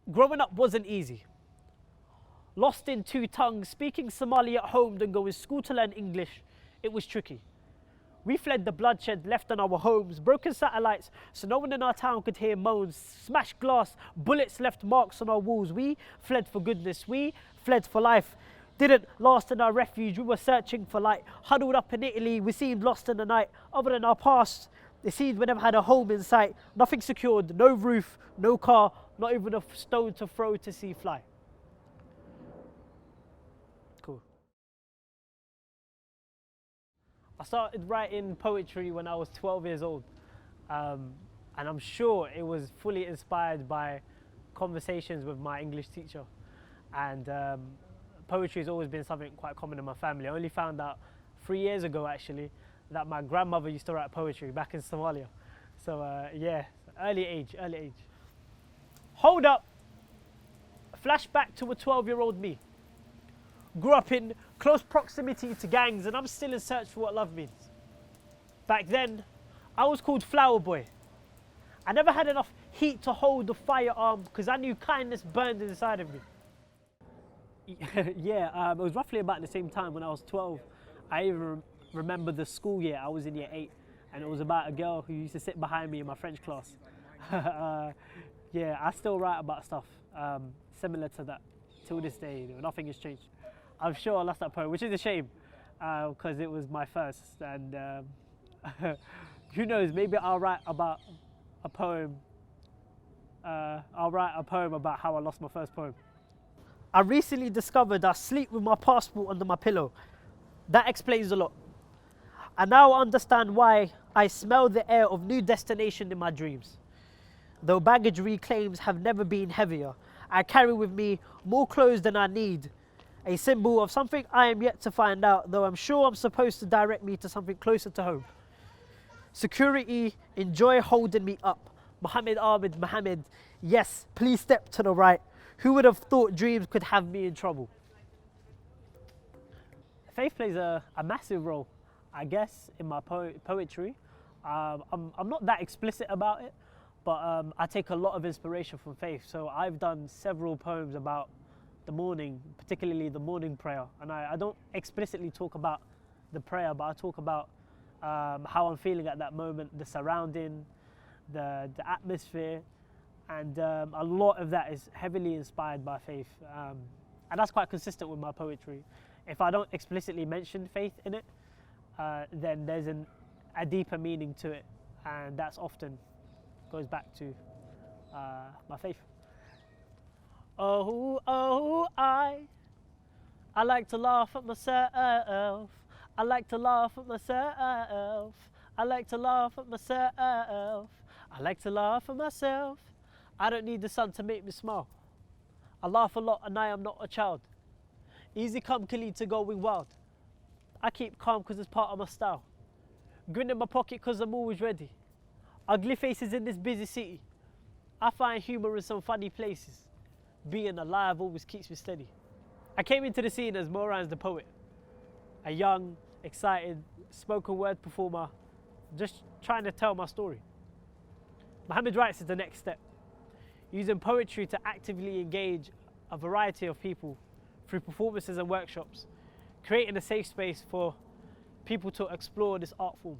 Growing up wasn't easy. Lost in two tongues, speaking Somali at home, then going to school to learn English, it was tricky. We fled the bloodshed left in our homes, broken satellites so no one in our town could hear moans, smashed glass, bullets left marks on our walls. We fled for goodness, we fled for life. Didn't last in our refuge, we were searching for light. Huddled up in Italy, we seemed lost in the night. Other than our past, it seemed we never had a home in sight. Nothing secured, no roof, no car, not even a stone to throw to see fly. Cool. I started writing poetry when I was 12 years old. And I'm sure it was fully inspired by conversations with my English teacher. And poetry has always been something quite common in my family. I only found out 3 years ago, actually, that my grandmother used to write poetry back in Somalia. So yeah, early age. Hold up, flashback to a 12-year-old me. Grew up in close proximity to gangs and I'm still in search for what love means. Back then, I was called Flower Boy. I never had enough heat to hold the firearm because I knew kindness burned inside of me. Yeah, it was roughly about the same time when I was 12. I even remember the school year, I was in year 8, and it was about a girl who used to sit behind me in my French class. Yeah, I still write about stuff similar to that till this day. Nothing has changed. I'm sure I lost that poem, which is a shame because it was my first, and who knows, maybe I'll write about a poem. I'll write a poem about how I lost my first poem. I recently discovered I sleep with my passport under my pillow. That explains a lot. I now understand why I smell the air of new destination in my dreams. Though baggage reclaims have never been heavier, I carry with me more clothes than I need. A symbol of something I am yet to find out, though I'm sure I'm supposed to direct me to something closer to home. Security, enjoy holding me up. Mohamed, yes, please step to the right. Who would have thought dreams could have me in trouble? Faith plays a massive role, I guess, in my poetry. I'm not that explicit about it, but I take a lot of inspiration from faith. So I've done several poems about the morning, particularly the morning prayer. And I don't explicitly talk about the prayer, but I talk about how I'm feeling at that moment, the surrounding, the atmosphere. And a lot of that is heavily inspired by faith. And that's quite consistent with my poetry. If I don't explicitly mention faith in it, then there's a deeper meaning to it. And that's often goes back to my faith. Oh, I like to laugh at myself. I like to laugh at myself. I like to laugh at myself. I like to laugh at myself. I don't need the sun to make me smile. I laugh a lot and I am not a child. Easy come Khalid to going wild. I keep calm because it's part of my style. Grin in my pocket because I'm always ready. Ugly faces in this busy city. I find humour in some funny places. Being alive always keeps me steady. I came into the scene as Moran's the poet. A young, excited, spoken word performer, just trying to tell my story. Mohamed writes is the next step. Using poetry to actively engage a variety of people through performances and workshops, creating a safe space for people to explore this art form.